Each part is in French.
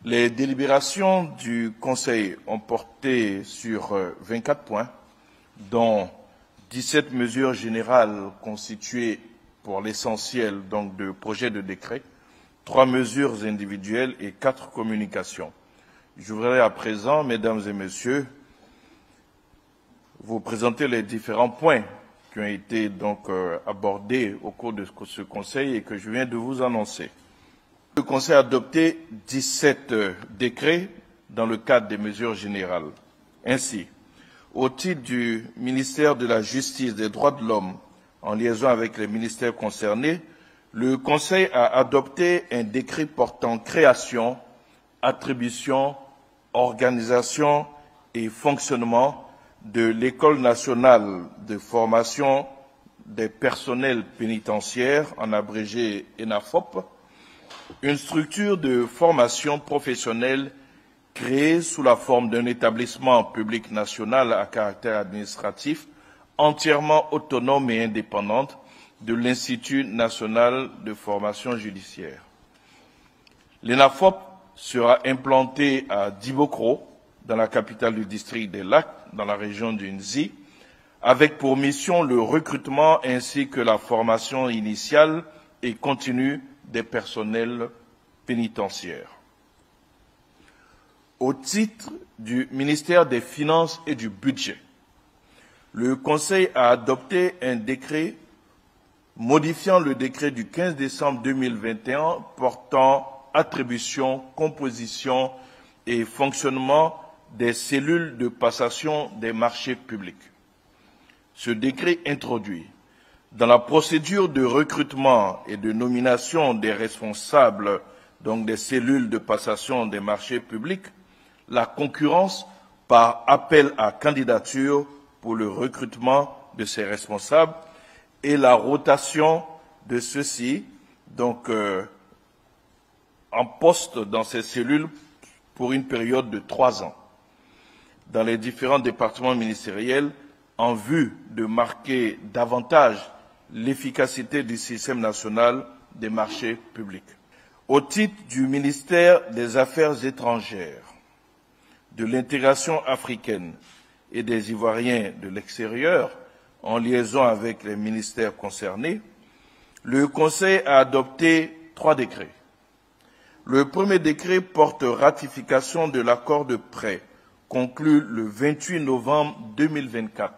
Les délibérations du Conseil ont porté sur 24 points, dont 17 mesures générales constituées pour l'essentiel donc de projets de décret, 3 mesures individuelles et 4 communications. Je voudrais à présent, mesdames et messieurs, vous présenter les différents points qui ont été donc abordés au cours de ce Conseil et que je viens de vous annoncer. Le Conseil a adopté 17 décrets dans le cadre des mesures générales. Ainsi, au titre du ministère de la Justice et des Droits de l'Homme, en liaison avec les ministères concernés, le Conseil a adopté un décret portant création, attribution, organisation et fonctionnement de l'École nationale de formation des personnels pénitentiaires, en abrégé ENAFOP, une structure de formation professionnelle créée sous la forme d'un établissement public national à caractère administratif entièrement autonome et indépendante de l'Institut national de formation judiciaire. L'ENAFOP sera implanté à Dibokro, dans la capitale du district des Lacs, dans la région du Nzi, avec pour mission le recrutement ainsi que la formation initiale et continue des personnels pénitentiaires. Au titre du ministère des Finances et du Budget, le Conseil a adopté un décret modifiant le décret du 15 décembre 2021 portant attribution, composition et fonctionnement des cellules de passation des marchés publics. Ce décret introduit dans la procédure de recrutement et de nomination des responsables donc des cellules de passation des marchés publics la concurrence par appel à candidature pour le recrutement de ces responsables et la rotation de ceux-ci donc en poste dans ces cellules pour une période de 3 ans dans les différents départements ministériels en vue de marquer davantage l'efficacité du système national des marchés publics. Au titre du ministère des Affaires étrangères, de l'intégration africaine et des Ivoiriens de l'extérieur, en liaison avec les ministères concernés, le Conseil a adopté 3 décrets. Le premier décret porte ratification de l'accord de prêt conclu le 28 novembre 2024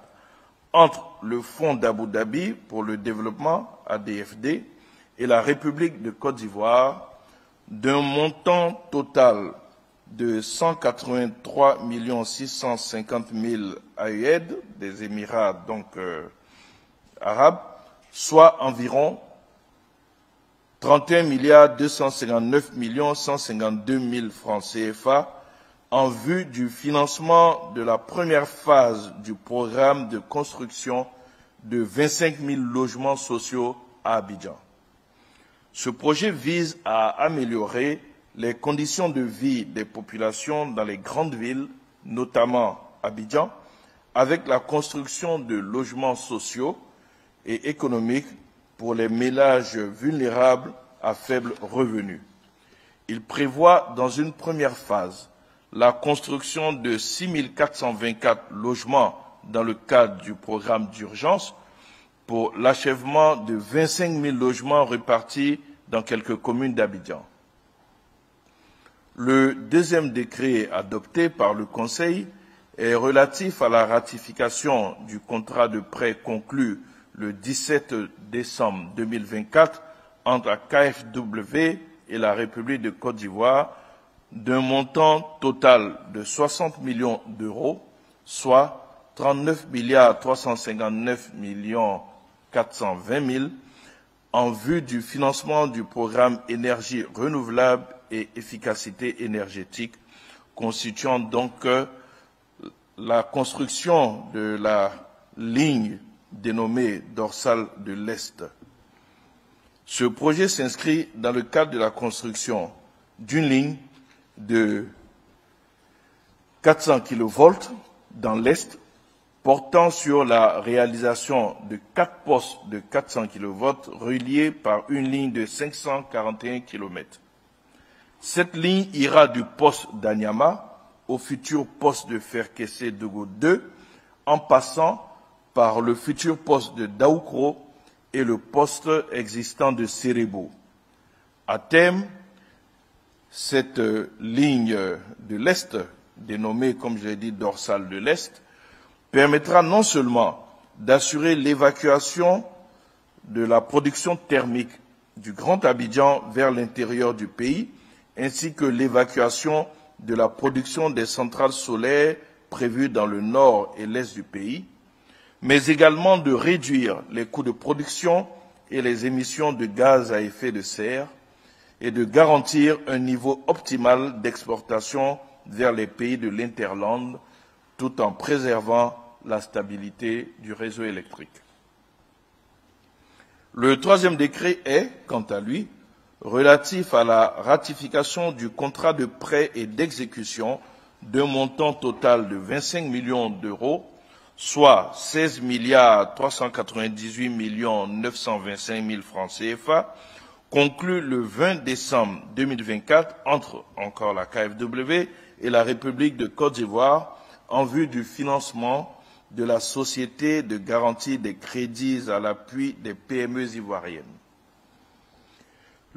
entre le Fonds d'Abu Dhabi pour le développement, ADFD, et la République de Côte d'Ivoire d'un montant total de 183 650 000 AED des Émirats donc, arabes, soit environ 31 259 152 000 francs CFA en vue du financement de la première phase du programme de construction de 25 000 logements sociaux à Abidjan. Ce projet vise à améliorer les conditions de vie des populations dans les grandes villes, notamment Abidjan, avec la construction de logements sociaux et économiques pour les ménages vulnérables à faible revenu. Il prévoit dans une première phase la construction de 6 424 logements dans le cadre du programme d'urgence pour l'achèvement de 25 000 logements répartis dans quelques communes d'Abidjan. Le deuxième décret adopté par le Conseil est relatif à la ratification du contrat de prêt conclu le 17 décembre 2024 entre la KfW et la République de Côte d'Ivoire d'un montant total de 60 millions d'euros, soit 39 359 420 000, en vue du financement du programme énergie renouvelable et efficacité énergétique, constituant donc la construction de la ligne dénommée dorsale de l'Est. Ce projet s'inscrit dans le cadre de la construction d'une ligne de 400 kV dans l'Est, portant sur la réalisation de 4 postes de 400 kV reliés par une ligne de 541 km. Cette ligne ira du poste d'Anyama au futur poste de Ferkessé-Dogo 2, en passant par le futur poste de Daoukro et le poste existant de Serebo. À terme, cette ligne de l'Est, dénommée, comme je l'ai dit, dorsale de l'Est, permettra non seulement d'assurer l'évacuation de la production thermique du Grand Abidjan vers l'intérieur du pays, ainsi que l'évacuation de la production des centrales solaires prévues dans le nord et l'est du pays, mais également de réduire les coûts de production et les émissions de gaz à effet de serre et de garantir un niveau optimal d'exportation vers les pays de l'Interland, tout en préservant la stabilité du réseau électrique. Le troisième décret est, quant à lui, relatif à la ratification du contrat de prêt et d'exécution d'un montant total de 25 millions d'euros, soit 16 398 925 000 francs CFA, conclu le 20 décembre 2024 entre encore la KfW et la République de Côte d'Ivoire en vue du financement de la Société de garantie des crédits à l'appui des PME ivoiriennes.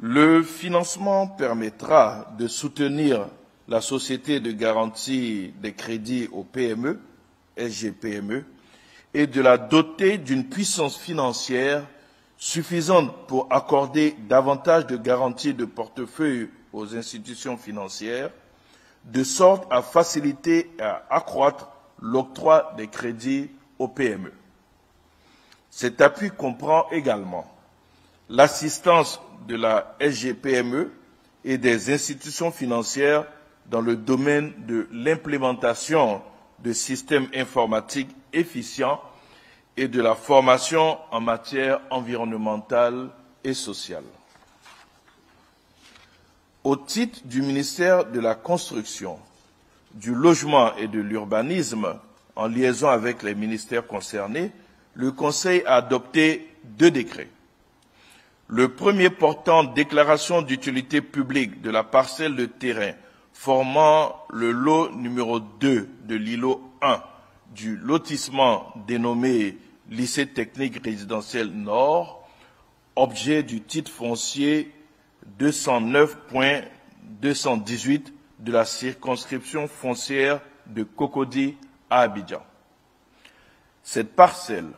Le financement permettra de soutenir la Société de garantie des crédits aux PME, SGPME, et de la doter d'une puissance financière suffisante pour accorder davantage de garanties de portefeuille aux institutions financières, de sorte à faciliter et à accroître l'octroi des crédits aux PME. Cet appui comprend également l'assistance de la SGPME et des institutions financières dans le domaine de l'implémentation de systèmes informatiques efficients et de la formation en matière environnementale et sociale. Au titre du ministère de la Construction, du Logement et de l'Urbanisme, en liaison avec les ministères concernés, le Conseil a adopté 2 décrets. Le premier portant déclaration d'utilité publique de la parcelle de terrain formant le lot numéro 2 de l'îlot 1 du lotissement dénommé Lycée technique résidentiel Nord, objet du titre foncier 209.218 de la circonscription foncière de Cocody à Abidjan. Cette parcelle,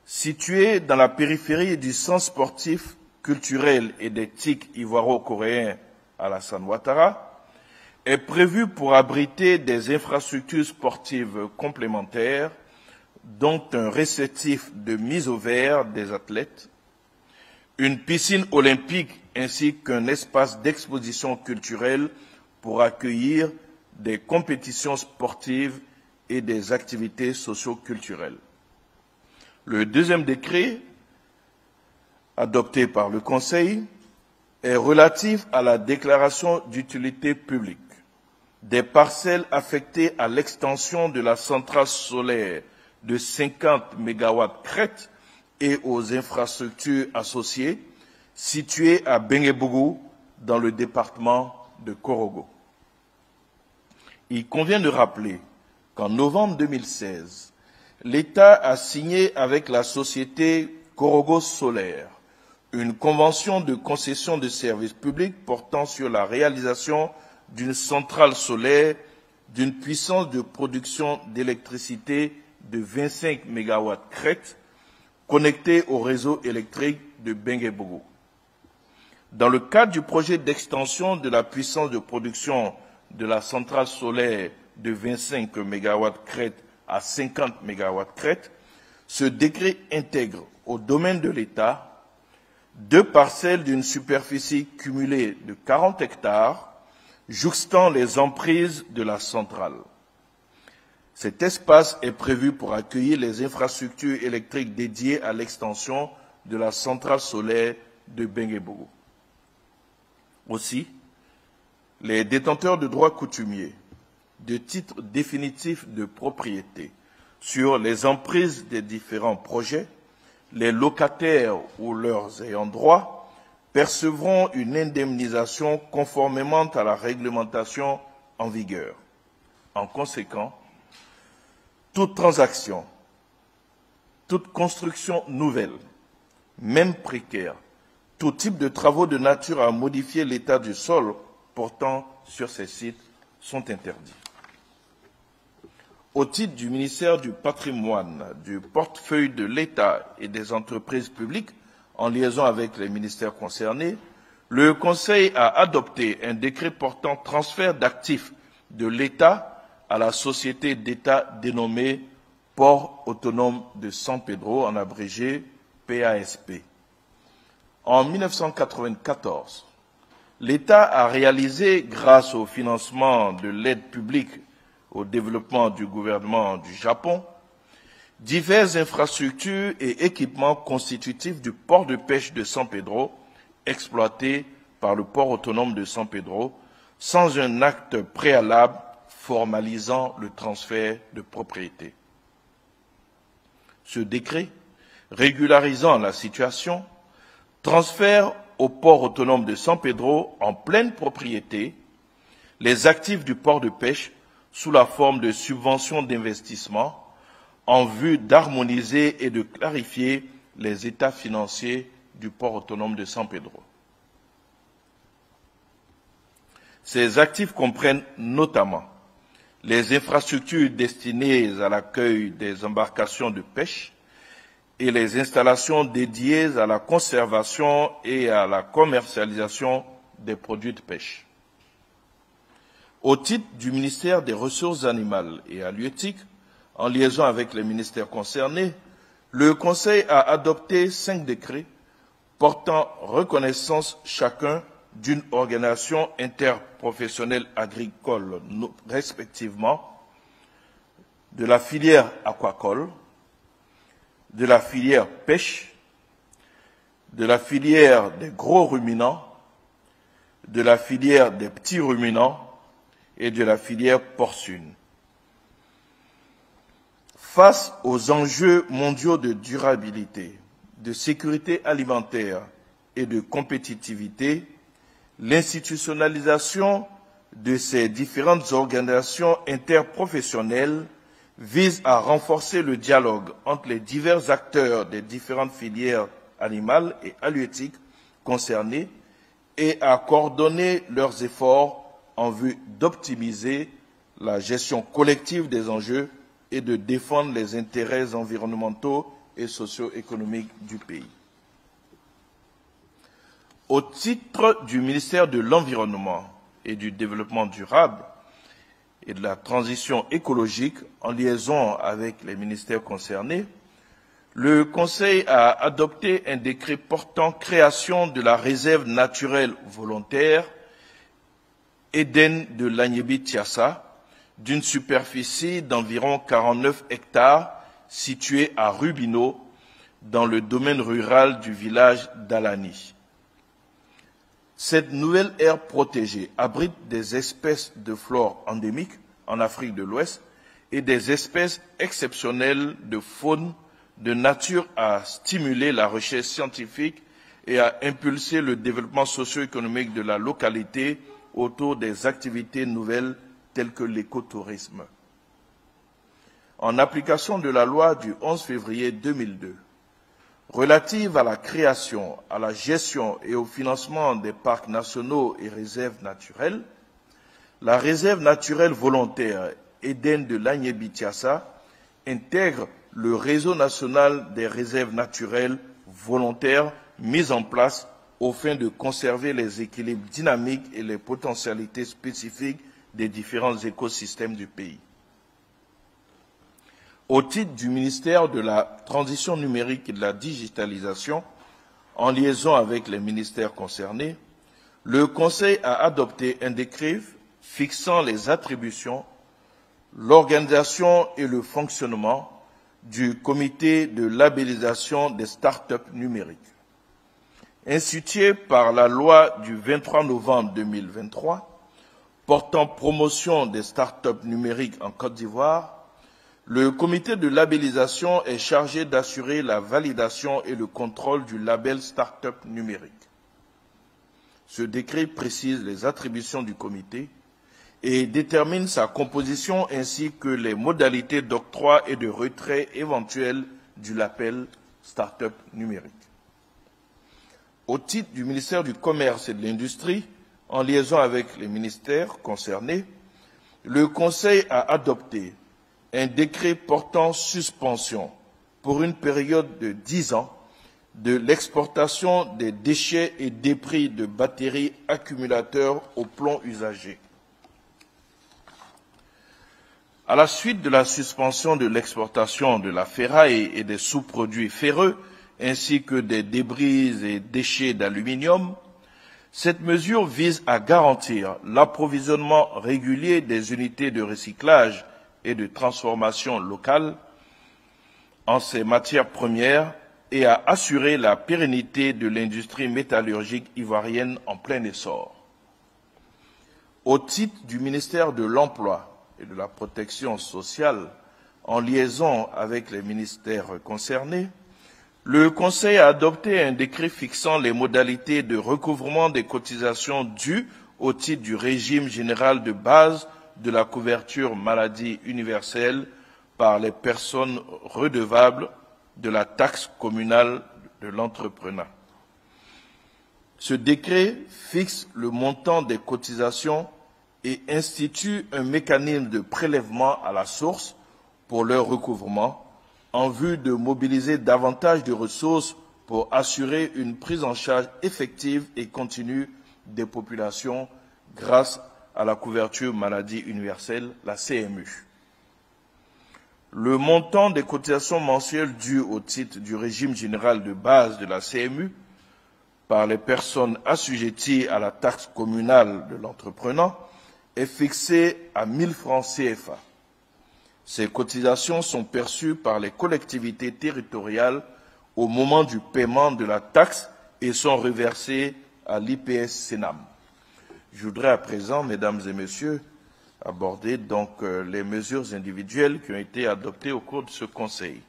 située dans la périphérie du centre sportif, culturel et d'éthique ivoiro-coréen Alassane Ouattara, est prévue pour abriter des infrastructures sportives complémentaires, dont un réceptif de mise au vert des athlètes, une piscine olympique ainsi qu'un espace d'exposition culturelle pour accueillir des compétitions sportives et des activités socio-culturelles. Le deuxième décret, adopté par le Conseil, est relatif à la déclaration d'utilité publique des parcelles affectées à l'extension de la centrale solaire de 50 MW crête et aux infrastructures associées situées à Benguebougou dans le département de Korogo. Il convient de rappeler qu'en novembre 2016, l'État a signé avec la société Korogo Solaire une convention de concession de services publics portant sur la réalisation d'une centrale solaire d'une puissance de production d'électricité de 25 MW crête connectée au réseau électrique de Benguebougou. Dans le cadre du projet d'extension de la puissance de production de la centrale solaire de 25 MW crête à 50 MW crête, ce décret intègre au domaine de l'État 2 parcelles d'une superficie cumulée de 40 hectares jouxtant les emprises de la centrale. Cet espace est prévu pour accueillir les infrastructures électriques dédiées à l'extension de la centrale solaire de Benguebougou. Aussi, les détenteurs de droits coutumiers, de titres définitifs de propriété sur les emprises des différents projets, les locataires ou leurs ayants droit, percevront une indemnisation conformément à la réglementation en vigueur. En conséquence, toute transaction, toute construction nouvelle, même précaire, tout type de travaux de nature à modifier l'état du sol portant sur ces sites sont interdits. Au titre du ministère du Patrimoine, du portefeuille de l'État et des entreprises publiques, en liaison avec les ministères concernés, le Conseil a adopté un décret portant transfert d'actifs de l'État à la société d'État dénommée Port autonome de San Pedro, en abrégé PASP. En 1994, l'État a réalisé, grâce au financement de l'aide publique au développement du gouvernement du Japon, diverses infrastructures et équipements constitutifs du port de pêche de San Pedro, exploité par le port autonome de San Pedro, sans un acte préalable formalisant le transfert de propriété. Ce décret, régularisant la situation, transfère au port autonome de San Pedro en pleine propriété les actifs du port de pêche sous la forme de subventions d'investissement en vue d'harmoniser et de clarifier les états financiers du port autonome de San Pedro. Ces actifs comprennent notamment les infrastructures destinées à l'accueil des embarcations de pêche et les installations dédiées à la conservation et à la commercialisation des produits de pêche. Au titre du ministère des Ressources animales et halieutiques, en liaison avec les ministères concernés, le Conseil a adopté 5 décrets portant reconnaissance chacun d'une organisation interprofessionnelle agricole, respectivement de la filière aquacole, de la filière pêche, de la filière des gros ruminants, de la filière des petits ruminants et de la filière porcine. Face aux enjeux mondiaux de durabilité, de sécurité alimentaire et de compétitivité, l'institutionnalisation de ces différentes organisations interprofessionnelles vise à renforcer le dialogue entre les divers acteurs des différentes filières animales et halieutiques concernées et à coordonner leurs efforts en vue d'optimiser la gestion collective des enjeux et de défendre les intérêts environnementaux et socio-économiques du pays. Au titre du ministère de l'Environnement et du Développement durable et de la transition écologique, en liaison avec les ministères concernés, le Conseil a adopté un décret portant création de la réserve naturelle volontaire Eden de l'Agnebi-Tiassa, d'une superficie d'environ 49 hectares située à Rubino, dans le domaine rural du village d'Alani. Cette nouvelle aire protégée abrite des espèces de flore endémiques en Afrique de l'Ouest et des espèces exceptionnelles de faune de nature à stimuler la recherche scientifique et à impulser le développement socio-économique de la localité autour des activités nouvelles telles que l'écotourisme. En application de la loi du 11 février 2002, relative à la création, à la gestion et au financement des parcs nationaux et réserves naturelles, la réserve naturelle volontaire Eden de l'Agnebi-Tiassa intègre le réseau national des réserves naturelles volontaires mis en place aux fins de conserver les équilibres dynamiques et les potentialités spécifiques des différents écosystèmes du pays. Au titre du ministère de la Transition numérique et de la digitalisation, en liaison avec les ministères concernés, le Conseil a adopté un décret fixant les attributions, l'organisation et le fonctionnement du comité de labellisation des start-up numériques. Institué par la loi du 23 novembre 2023 portant promotion des start-up numériques en Côte d'Ivoire, le comité de labellisation est chargé d'assurer la validation et le contrôle du label start-up numérique. Ce décret précise les attributions du comité et détermine sa composition ainsi que les modalités d'octroi et de retrait éventuels du label Start-up numérique. Au titre du ministère du Commerce et de l'Industrie, en liaison avec les ministères concernés, le Conseil a adopté un décret portant suspension pour une période de 10 ans de l'exportation des déchets et débris de batteries accumulateurs au plomb usagé. À la suite de la suspension de l'exportation de la ferraille et des sous-produits ferreux, ainsi que des débris et déchets d'aluminium, cette mesure vise à garantir l'approvisionnement régulier des unités de recyclage et de transformation locales en ces matières premières et à assurer la pérennité de l'industrie métallurgique ivoirienne en plein essor. Au titre du ministère de l'Emploi et de la Protection sociale, en liaison avec les ministères concernés, le Conseil a adopté un décret fixant les modalités de recouvrement des cotisations dues au titre du régime général de base de la couverture maladie universelle par les personnes redevables de la taxe communale de l'entrepreneuriat. Ce décret fixe le montant des cotisations et institue un mécanisme de prélèvement à la source pour leur recouvrement en vue de mobiliser davantage de ressources pour assurer une prise en charge effective et continue des populations grâce à la couverture maladie universelle, la CMU. Le montant des cotisations mensuelles dues au titre du régime général de base de la CMU par les personnes assujetties à la taxe communale de l'entrepreneur est fixé à 1 000 francs CFA. Ces cotisations sont perçues par les collectivités territoriales au moment du paiement de la taxe et sont reversées à l'IPS-SENAM. Je voudrais à présent, mesdames et messieurs, aborder donc les mesures individuelles qui ont été adoptées au cours de ce Conseil.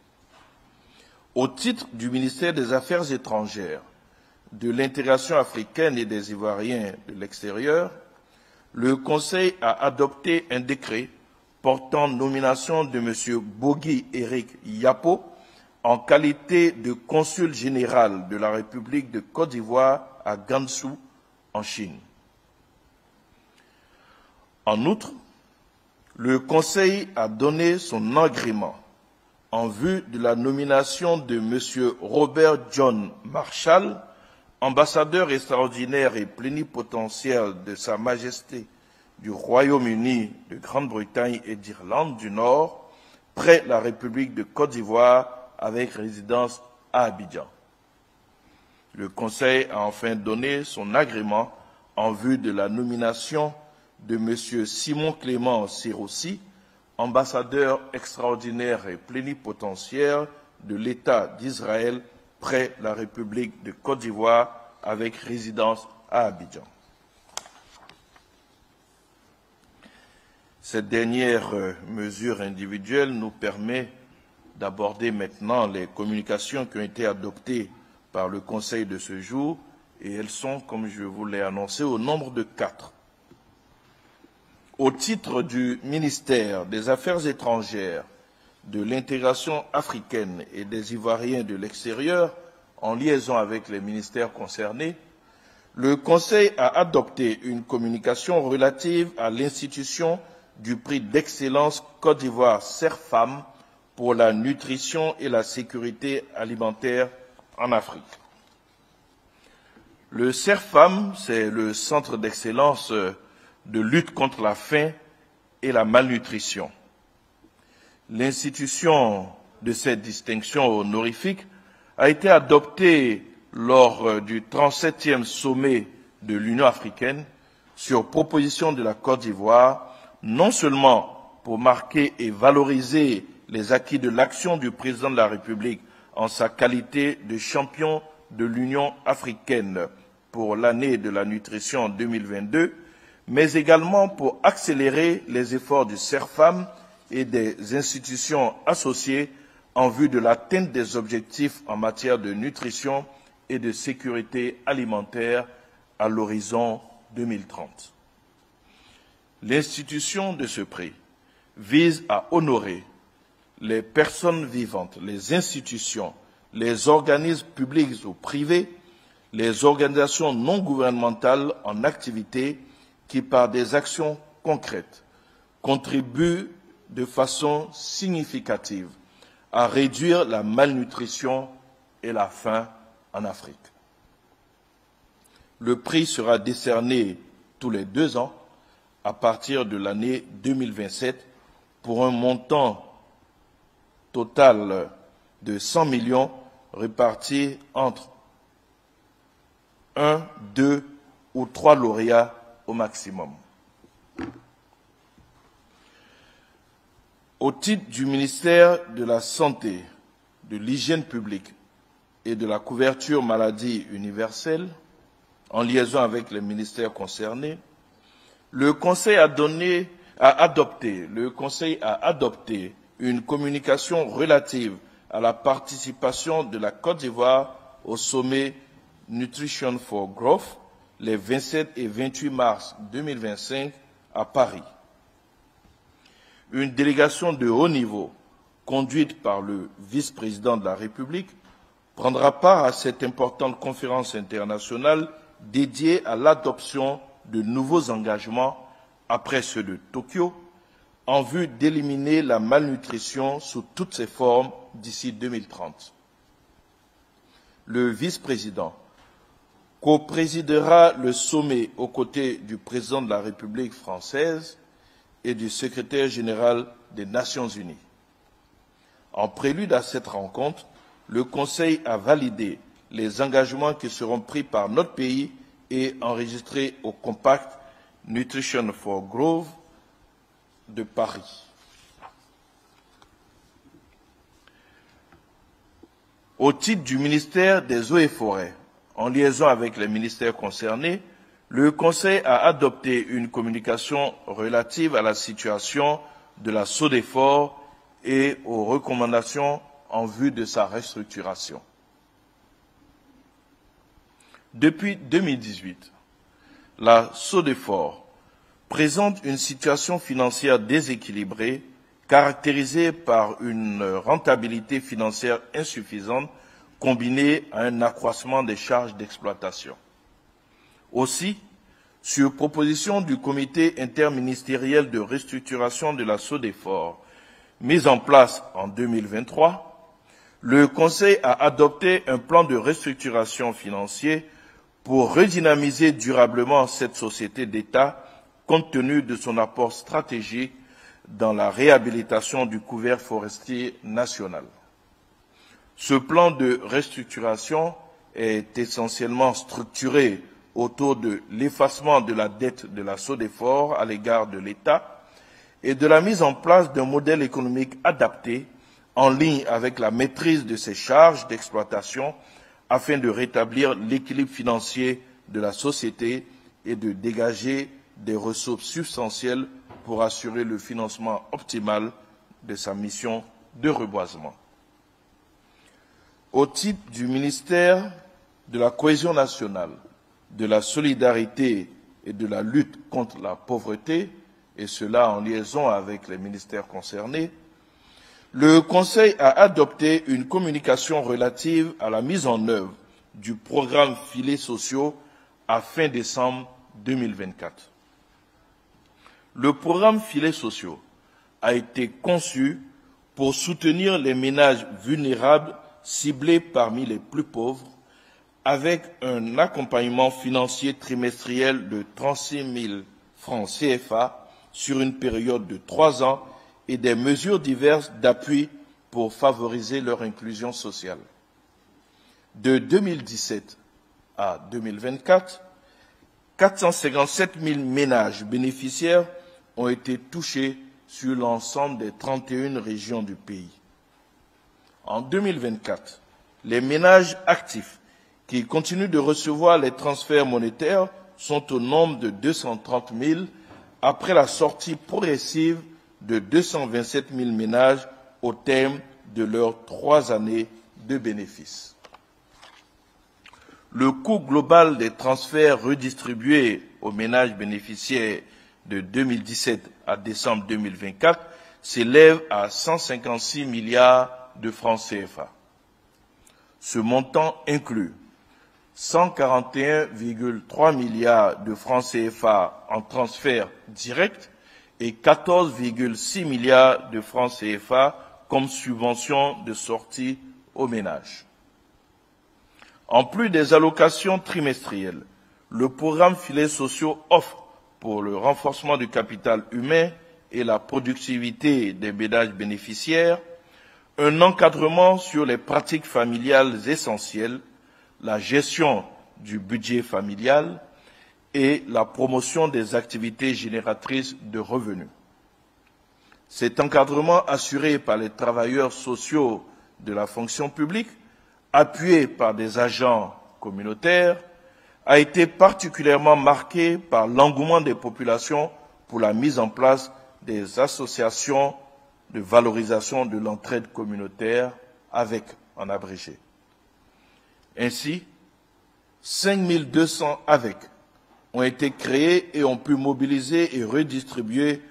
Au titre du ministère des Affaires étrangères, de l'intégration africaine et des Ivoiriens de l'extérieur, le Conseil a adopté un décret portant nomination de M. Bogi Eric Yapo en qualité de consul général de la République de Côte d'Ivoire à Gansu, en Chine. En outre, le Conseil a donné son agrément en vue de la nomination de M. Robert John Marshall, ambassadeur extraordinaire et plénipotentiaire de Sa Majesté du Royaume-Uni, de Grande-Bretagne et d'Irlande du Nord, près la République de Côte d'Ivoire, avec résidence à Abidjan. Le Conseil a enfin donné son agrément en vue de la nomination de M. Simon Clément Sirossi, ambassadeur extraordinaire et plénipotentiaire de l'État d'Israël près la République de Côte d'Ivoire, avec résidence à Abidjan. Cette dernière mesure individuelle nous permet d'aborder maintenant les communications qui ont été adoptées par le Conseil de ce jour, et elles sont, comme je vous l'ai annoncé, au nombre de 4. Au titre du ministère des Affaires étrangères, de l'intégration africaine et des Ivoiriens de l'extérieur, en liaison avec les ministères concernés, le Conseil a adopté une communication relative à l'institution du prix d'excellence Côte d'Ivoire CERFAM pour la nutrition et la sécurité alimentaire en Afrique. Le CERFAM, c'est le Centre d'excellence de lutte contre la faim et la malnutrition. L'institution de cette distinction honorifique a été adoptée lors du 37e sommet de l'Union africaine sur proposition de la Côte d'Ivoire, non seulement pour marquer et valoriser les acquis de l'action du président de la République en sa qualité de champion de l'Union africaine pour l'année de la nutrition 2022, mais également pour accélérer les efforts du CERFAM et des institutions associées en vue de l'atteinte des objectifs en matière de nutrition et de sécurité alimentaire à l'horizon 2030. L'institution de ce prix vise à honorer les personnes vivantes, les institutions, les organismes publics ou privés, les organisations non gouvernementales en activité qui, par des actions concrètes, contribuent de façon significative à réduire la malnutrition et la faim en Afrique. Le prix sera décerné tous les 2 ans à partir de l'année 2027 pour un montant total de 100 millions répartis entre 1, 2 ou 3 lauréats au maximum. Au titre du ministère de la Santé, de l'Hygiène publique et de la couverture maladie universelle, en liaison avec les ministères concernés, le Conseil a adopté une communication relative à la participation de la Côte d'Ivoire au sommet Nutrition for Growth les 27 et 28 mars 2025 à Paris. Une délégation de haut niveau, conduite par le vice-président de la République, prendra part à cette importante conférence internationale dédiée à l'adoption de nouveaux engagements après ceux de Tokyo, en vue d'éliminer la malnutrition sous toutes ses formes d'ici 2030. Le vice-président co-présidera le sommet aux côtés du président de la République française et du secrétaire général des Nations unies. En prélude à cette rencontre, le Conseil a validé les engagements qui seront pris par notre pays et enregistrés au Compact Nutrition for Growth de Paris. Au titre du ministère des Eaux et Forêts, en liaison avec les ministères concernés, le Conseil a adopté une communication relative à la situation de la SODEFOR et aux recommandations en vue de sa restructuration. Depuis 2018, la SODEFOR présente une situation financière déséquilibrée, caractérisée par une rentabilité financière insuffisante combinée à un accroissement des charges d'exploitation. Aussi, sur proposition du comité interministériel de restructuration de la SODEFOR, mis en place en 2023, le Conseil a adopté un plan de restructuration financier pour redynamiser durablement cette société d'État compte tenu de son apport stratégique dans la réhabilitation du couvert forestier national. Ce plan de restructuration est essentiellement structuré autour de l'effacement de la dette de la SODEFOR à l'égard de l'État et de la mise en place d'un modèle économique adapté en ligne avec la maîtrise de ses charges d'exploitation afin de rétablir l'équilibre financier de la société et de dégager des ressources substantielles pour assurer le financement optimal de sa mission de reboisement. Au titre du ministère de la Cohésion nationale, de la solidarité et de la lutte contre la pauvreté, et cela en liaison avec les ministères concernés, le Conseil a adopté une communication relative à la mise en œuvre du programme Filets sociaux à fin décembre 2024. Le programme Filets sociaux a été conçu pour soutenir les ménages vulnérables ciblés parmi les plus pauvres, avec un accompagnement financier trimestriel de 36 000 francs CFA sur une période de 3 ans et des mesures diverses d'appui pour favoriser leur inclusion sociale. De 2017 à 2024, 457 000 ménages bénéficiaires ont été touchés sur l'ensemble des 31 régions du pays. En 2024, les ménages actifs qui continuent de recevoir les transferts monétaires sont au nombre de 230 000 après la sortie progressive de 227 000 ménages au terme de leurs 3 années de bénéfices. le coût global des transferts redistribués aux ménages bénéficiaires de 2017 à décembre 2024 s'élève à 156 milliards de francs CFA. Ce montant inclut 141,3 milliards de francs CFA en transferts directs et 14,6 milliards de francs CFA comme subvention de sortie aux ménages. En plus des allocations trimestrielles, le programme Filets sociaux offre, pour le renforcement du capital humain et la productivité des ménages bénéficiaires, un encadrement sur les pratiques familiales essentielles, la gestion du budget familial et la promotion des activités génératrices de revenus. Cet encadrement assuré par les travailleurs sociaux de la fonction publique, appuyé par des agents communautaires, a été particulièrement marqué par l'engouement des populations pour la mise en place des associations de valorisation de l'entraide communautaire avec, en abrégé. Ainsi, 5200 AVEC ont été créés et ont pu mobiliser et redistribuer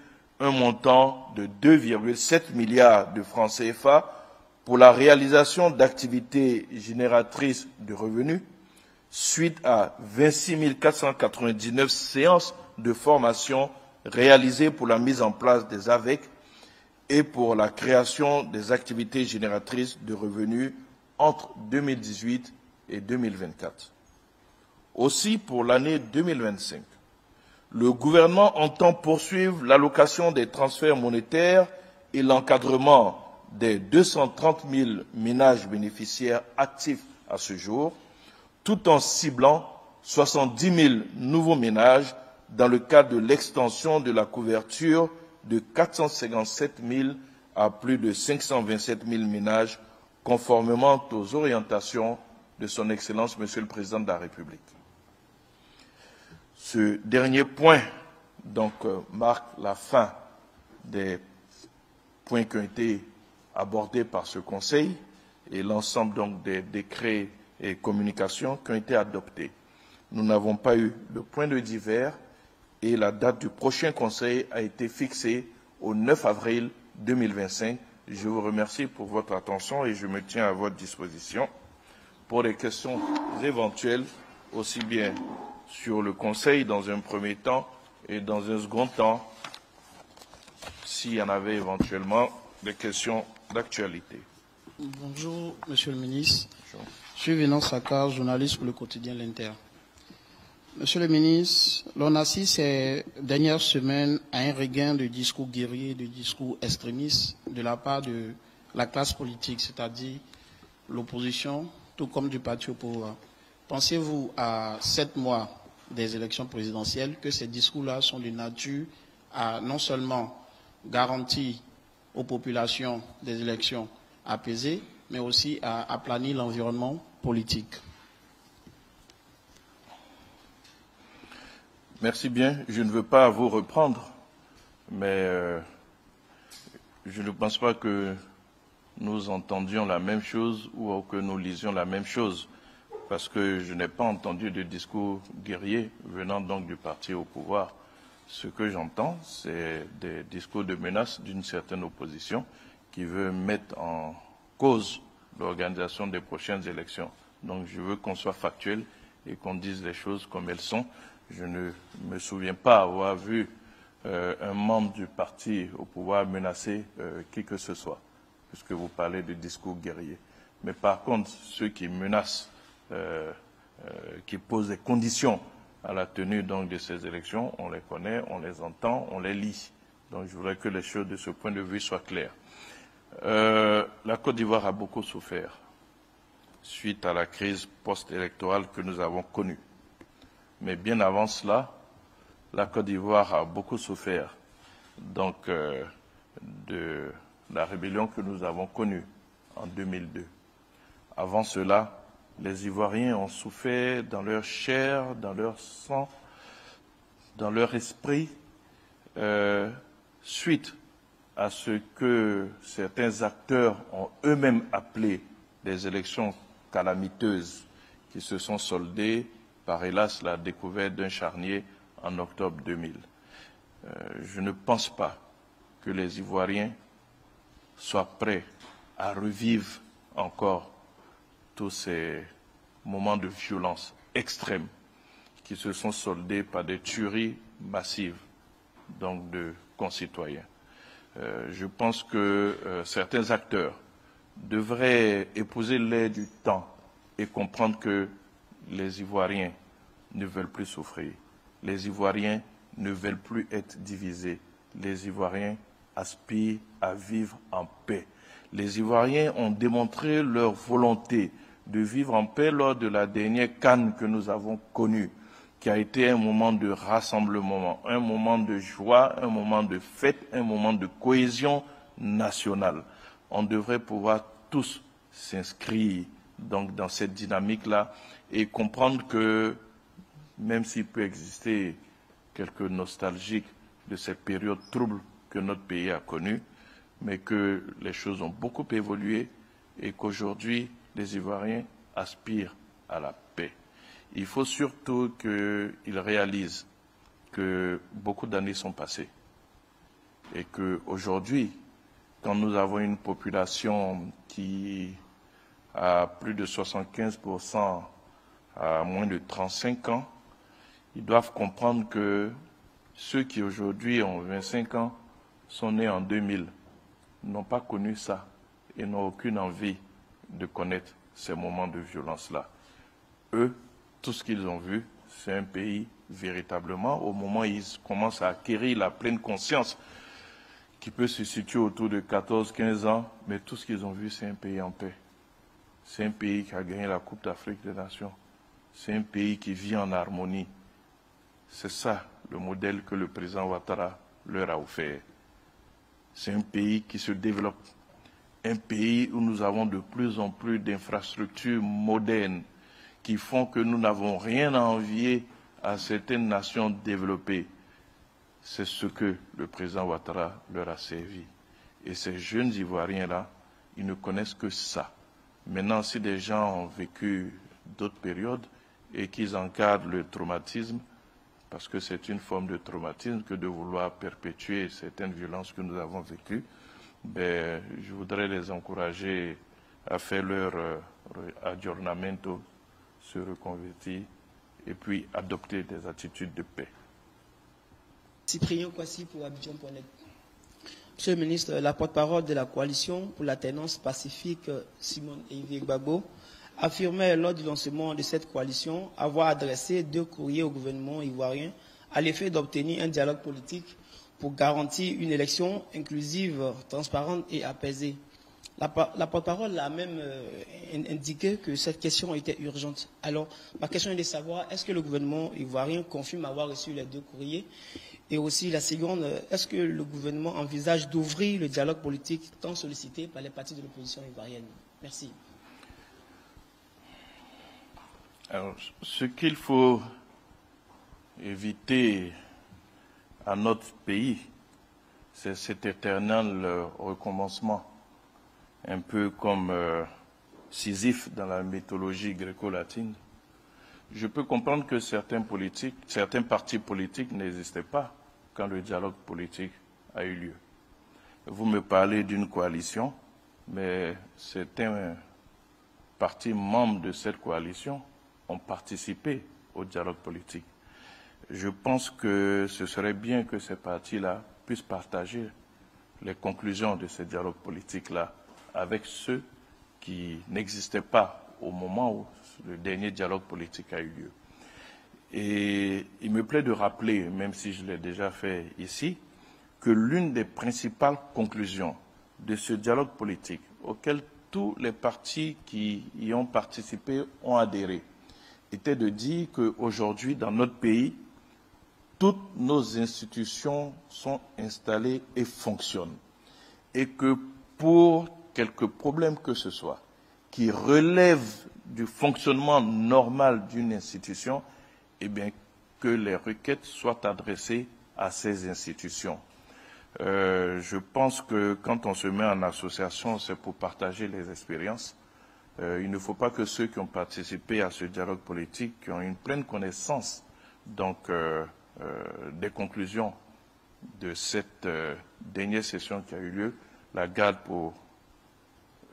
un montant de 2,7 milliards de francs CFA pour la réalisation d'activités génératrices de revenus suite à 26 499 séances de formation réalisées pour la mise en place des AVEC et pour la création des activités génératrices de revenus entre 2018 et 2024. Aussi, pour l'année 2025, le gouvernement entend poursuivre l'allocation des transferts monétaires et l'encadrement des 230 000 ménages bénéficiaires actifs à ce jour, tout en ciblant 70 000 nouveaux ménages dans le cadre de l'extension de la couverture de 457 000 à plus de 527 000 ménages, conformément aux orientations de son Excellence, Monsieur le Président de la République. Ce dernier point donc marque la fin des points qui ont été abordés par ce Conseil et l'ensemble donc des décrets et communications qui ont été adoptés. Nous n'avons pas eu de point de divers et la date du prochain Conseil a été fixée au 9 avril 2025. Je vous remercie pour votre attention et je me tiens à votre disposition pour les questions éventuelles, aussi bien sur le Conseil dans un premier temps et dans un second temps, s'il y en avait éventuellement des questions d'actualité. Bonjour, Monsieur le ministre. Bonjour. Je suis Venant Sakar, journaliste pour le quotidien L'Inter. Monsieur le ministre, l'on assiste ces dernières semaines à un regain de discours guerriers, de discours extrémistes de la part de la classe politique, c'est-à-dire l'opposition, tout comme du parti au pouvoir. Pensez-vous, à 7 mois des élections présidentielles, que ces discours-là sont de nature à non seulement garantir aux populations des élections apaisées, mais aussi à aplanir l'environnement politique? Merci bien. Je ne veux pas vous reprendre, mais je ne pense pas que nous entendions la même chose ou que nous lisions la même chose, parce que je n'ai pas entendu de discours guerriers venant donc du parti au pouvoir. Ce que j'entends, c'est des discours de menace d'une certaine opposition qui veut mettre en cause l'organisation des prochaines élections. Donc je veux qu'on soit factuel et qu'on dise les choses comme elles sont. Je ne me souviens pas avoir vu un membre du parti au pouvoir menacer qui que ce soit, puisque vous parlez de discours guerriers. Mais par contre, ceux qui menacent, qui posent des conditions à la tenue donc de ces élections, on les connaît, on les entend, on les lit. Donc je voudrais que les choses de ce point de vue soient claires. La Côte d'Ivoire a beaucoup souffert suite à la crise post-électorale que nous avons connue. Mais bien avant cela, la Côte d'Ivoire a beaucoup souffert donc, de la rébellion que nous avons connue en 2002. Avant cela, les Ivoiriens ont souffert dans leur chair, dans leur sang, dans leur esprit, suite à ce que certains acteurs ont eux-mêmes appelé des élections calamiteuses qui se sont soldés par, hélas, la découverte d'un charnier en octobre 2000. Je ne pense pas que les Ivoiriens soient prêts à revivre encore tous ces moments de violence extrême qui se sont soldés par des tueries massives donc de concitoyens. Je pense que certains acteurs devraient épouser l'air du temps et comprendre que les Ivoiriens ne veulent plus souffrir. Les Ivoiriens ne veulent plus être divisés. Les Ivoiriens aspirent à vivre en paix. Les Ivoiriens ont démontré leur volonté de vivre en paix lors de la dernière CAN que nous avons connue, qui a été un moment de rassemblement, un moment de joie, un moment de fête, un moment de cohésion nationale. On devrait pouvoir tous s'inscrire donc dans cette dynamique-là et comprendre que même s'il peut exister quelques nostalgiques de cette période trouble que notre pays a connue, mais que les choses ont beaucoup évolué et qu'aujourd'hui, les Ivoiriens aspirent à la paix. Il faut surtout qu'ils réalisent que beaucoup d'années sont passées et qu'aujourd'hui, quand nous avons une population qui a plus de 75% à moins de 35 ans, ils doivent comprendre que ceux qui aujourd'hui ont 25 ans sont nés en 2000, n'ont pas connu ça et n'ont aucune envie de connaître ces moments de violence-là. Eux, tout ce qu'ils ont vu, c'est un pays véritablement, au moment où ils commencent à acquérir la pleine conscience, qui peut se situer autour de 14-15 ans, mais tout ce qu'ils ont vu, c'est un pays en paix. C'est un pays qui a gagné la Coupe d'Afrique des Nations. C'est un pays qui vit en harmonie. C'est ça le modèle que le président Ouattara leur a offert. C'est un pays qui se développe. Un pays où nous avons de plus en plus d'infrastructures modernes qui font que nous n'avons rien à envier à certaines nations développées. C'est ce que le président Ouattara leur a servi. Et ces jeunes Ivoiriens-là, ils ne connaissent que ça. Maintenant, si des gens ont vécu d'autres périodes et qu'ils encadrent le traumatisme, parce que c'est une forme de traumatisme que de vouloir perpétuer certaines violences que nous avons vécues, ben, je voudrais les encourager à faire leur aggiornamento, se reconvertir et puis adopter des attitudes de paix. Cyprien Kwasi pour Abidjan.net. Monsieur le ministre, la porte-parole de la coalition pour l'alternance pacifique, Simone Eivie Gbagbo, affirmait lors du lancement de cette coalition avoir adressé 2 courriers au gouvernement ivoirien à l'effet d'obtenir un dialogue politique pour garantir une élection inclusive, transparente et apaisée. La porte-parole a même indiqué que cette question était urgente. Alors, ma question est de savoir, est-ce que le gouvernement ivoirien confirme avoir reçu les 2 courriers? Et aussi, la seconde, est-ce que le gouvernement envisage d'ouvrir le dialogue politique tant sollicité par les partis de l'opposition ivoirienne? Merci. Alors, ce qu'il faut éviter à notre pays, c'est cet éternel recommencement, un peu comme Sisyphe dans la mythologie gréco-latine. Je peux comprendre que certains partis politiques n'existaient pas quand le dialogue politique a eu lieu. Vous me parlez d'une coalition, mais certains partis membres de cette coalition ont participé au dialogue politique. Je pense que ce serait bien que ces partis-là puissent partager les conclusions de ce dialogue politique-là avec ceux qui n'existaient pas au moment où le dernier dialogue politique a eu lieu. Et il me plaît de rappeler, même si je l'ai déjà fait ici, que l'une des principales conclusions de ce dialogue politique, auquel tous les partis qui y ont participé ont adhéré, était de dire qu'aujourd'hui, dans notre pays, toutes nos institutions sont installées et fonctionnent. Et que pour quelques problèmes que ce soit, qui relèvent du fonctionnement normal d'une institution, eh bien, que les requêtes soient adressées à ces institutions. Je pense que quand on se met en association, c'est pour partager les expériences, il ne faut pas que ceux qui ont participé à ce dialogue politique, qui ont une pleine connaissance donc, des conclusions de cette dernière session qui a eu lieu, la gardent pour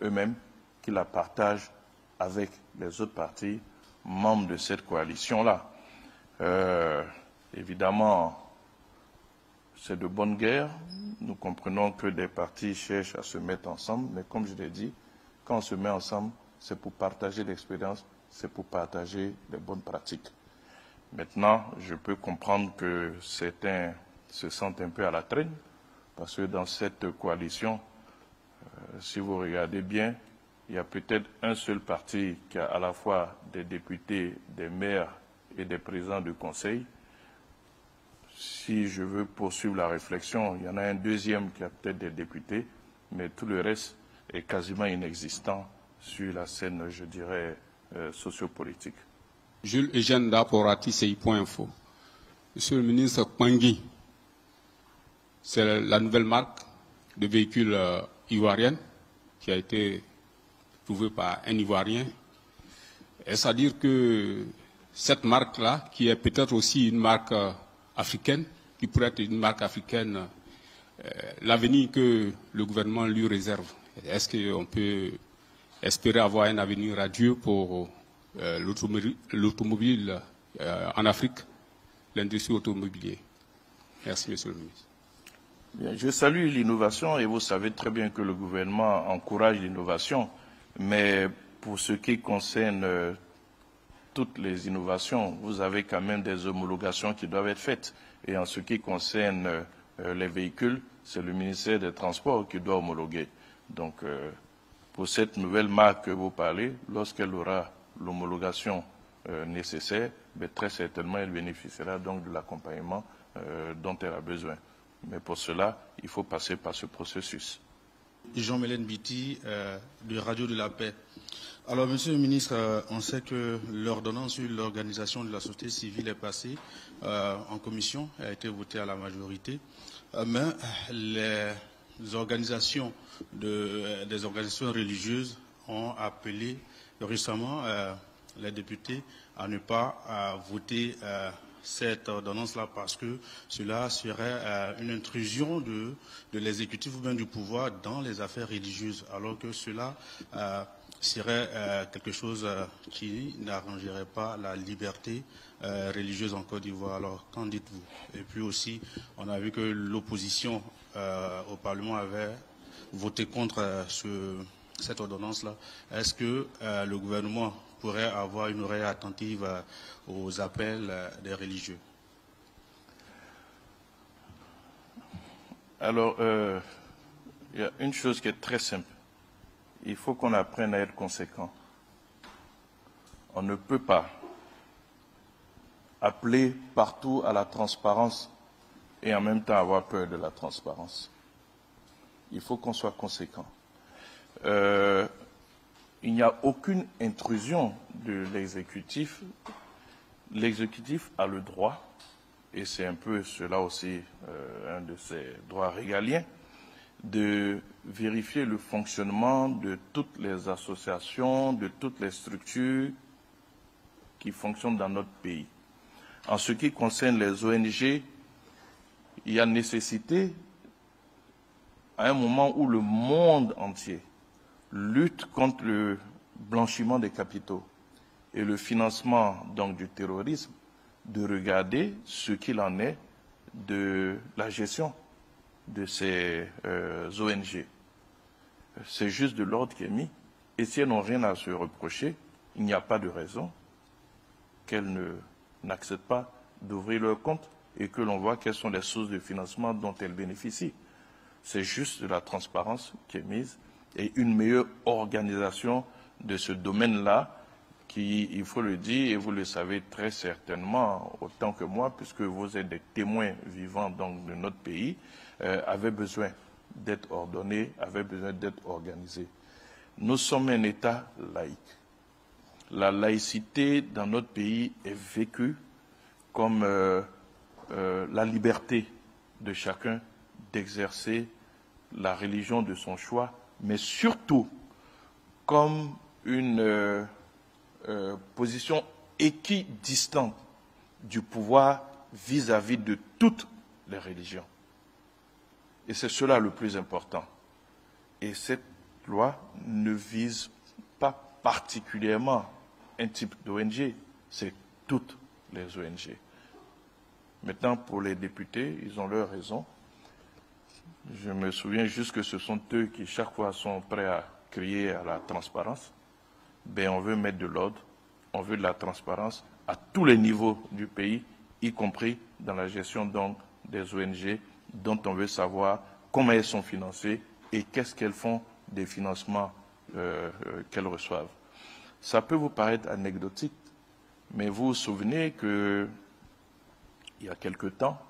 eux-mêmes, qu'ils la partagent avec les autres partis membres de cette coalition-là. Évidemment, c'est de bonne guerre. Nous comprenons que des partis cherchent à se mettre ensemble, mais comme je l'ai dit, quand on se met ensemble, c'est pour partager l'expérience, c'est pour partager les bonnes pratiques. Maintenant, je peux comprendre que certains se sentent un peu à la traîne, parce que dans cette coalition, si vous regardez bien, il y a peut-être un seul parti qui a à la fois des députés, des maires et des présidents de conseil. Si je veux poursuivre la réflexion, il y en a un deuxième qui a peut-être des députés, mais tout le reste est quasiment inexistant sur la scène, je dirais, sociopolitique. Jules Eugène pour ATCI.info. Monsieur le ministre Pangui, c'est la nouvelle marque de véhicule ivoirienne qui a été trouvée par un Ivoirien. Est-ce à dire que cette marque-là, qui est peut-être aussi une marque africaine, qui pourrait être une marque africaine, l'avenir que le gouvernement lui réserve, est-ce qu'on peut espérer avoir un avenir radieux pour l'automobile en Afrique, l'industrie automobilière? Merci, monsieur le ministre. Bien, je salue l'innovation et vous savez très bien que le gouvernement encourage l'innovation, mais pour ce qui concerne toutes les innovations, vous avez quand même des homologations qui doivent être faites. Et en ce qui concerne les véhicules, c'est le ministère des Transports qui doit homologuer. Donc, pour cette nouvelle marque que vous parlez, lorsqu'elle aura l'homologation nécessaire, mais très certainement, elle bénéficiera donc de l'accompagnement dont elle a besoin. Mais pour cela, il faut passer par ce processus. Jean-Mélène Biti, de Radio de la Paix. Alors, Monsieur le ministre, on sait que l'ordonnance sur l'organisation de la société civile est passée en commission, a été votée à la majorité, mais les organisations des organisations religieuses ont appelé récemment les députés à ne pas voter cette ordonnance-là parce que cela serait une intrusion de l'exécutif ou bien du pouvoir dans les affaires religieuses, alors que cela serait quelque chose qui n'arrangerait pas la liberté religieuse en Côte d'Ivoire. Alors, qu'en dites-vous? Et puis aussi, on a vu que l'opposition au Parlement avait voté contre cette ordonnance-là. Est-ce que le gouvernement pourrait avoir une oreille attentive aux appels des religieux? Alors, il y a une chose qui est très simple. Il faut qu'on apprenne à être conséquent. On ne peut pas appeler partout à la transparence et en même temps avoir peur de la transparence. Il faut qu'on soit conséquent. Il n'y a aucune intrusion de l'exécutif. L'exécutif a le droit, et c'est un peu cela aussi un de ses droits régaliens, de vérifier le fonctionnement de toutes les associations, de toutes les structures qui fonctionnent dans notre pays. En ce qui concerne les ONG, il y a nécessité, à un moment où le monde entier lutte contre le blanchiment des capitaux et le financement donc du terrorisme, de regarder ce qu'il en est de la gestion de ces ONG. C'est juste de l'ordre qui est mis. Et si elles n'ont rien à se reprocher, il n'y a pas de raison qu'elles n'acceptent pas d'ouvrir leur compte et que l'on voit quelles sont les sources de financement dont elles bénéficient. C'est juste de la transparence qui est mise et une meilleure organisation de ce domaine-là qui, il faut le dire, et vous le savez très certainement, autant que moi, puisque vous êtes des témoins vivants donc, de notre pays, avait besoin d'être ordonné, avait besoin d'être organisé. Nous sommes un État laïque. La laïcité dans notre pays est vécue comme la liberté de chacun d'exercer la religion de son choix, mais surtout comme une position équidistante du pouvoir vis-à-vis de toutes les religions. Et c'est cela le plus important. Et cette loi ne vise pas particulièrement un type d'ONG, c'est toutes les ONG. Maintenant, pour les députés, ils ont leur raison. Je me souviens juste que ce sont eux qui, chaque fois, sont prêts à crier à la transparence. Ben, on veut mettre de l'ordre, on veut de la transparence à tous les niveaux du pays, y compris dans la gestion donc des ONG, dont on veut savoir comment elles sont financées et qu'est-ce qu'elles font des financements qu'elles reçoivent. Ça peut vous paraître anecdotique, mais vous vous souvenez que il y a quelque temps,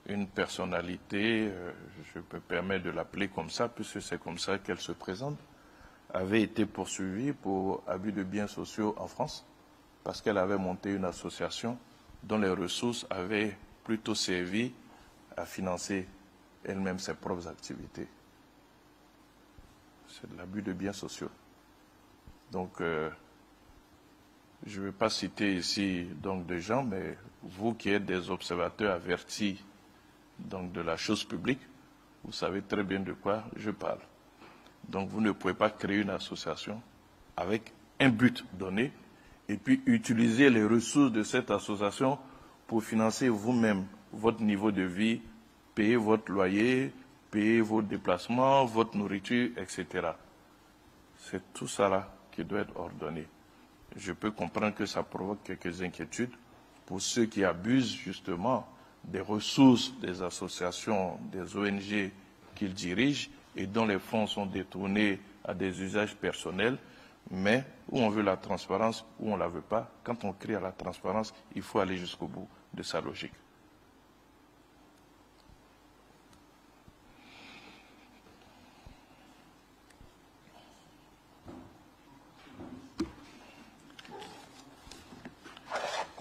une personnalité, je peux permettre de l'appeler comme ça, puisque c'est comme ça qu'elle se présente, avait été poursuivie pour abus de biens sociaux en France, parce qu'elle avait monté une association dont les ressources avaient plutôt servi à financer elle-même ses propres activités. C'est de l'abus de biens sociaux. Donc, je ne vais pas citer ici donc des gens, mais vous qui êtes des observateurs avertis donc de la chose publique, vous savez très bien de quoi je parle. Donc vous ne pouvez pas créer une association avec un but donné et puis utiliser les ressources de cette association pour financer vous-même votre niveau de vie, payer votre loyer, payer vos déplacements, votre nourriture, etc. C'est tout ça là qui doit être ordonné. Je peux comprendre que ça provoque quelques inquiétudes pour ceux qui abusent justement des ressources des associations, des ONG qu'ils dirigent et dont les fonds sont détournés à des usages personnels, mais où on veut la transparence, où on ne la veut pas. Quand on crie à la transparence, il faut aller jusqu'au bout de sa logique.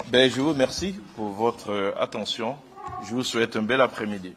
Ben, je vous remercie pour votre attention. Je vous souhaite un bel après-midi.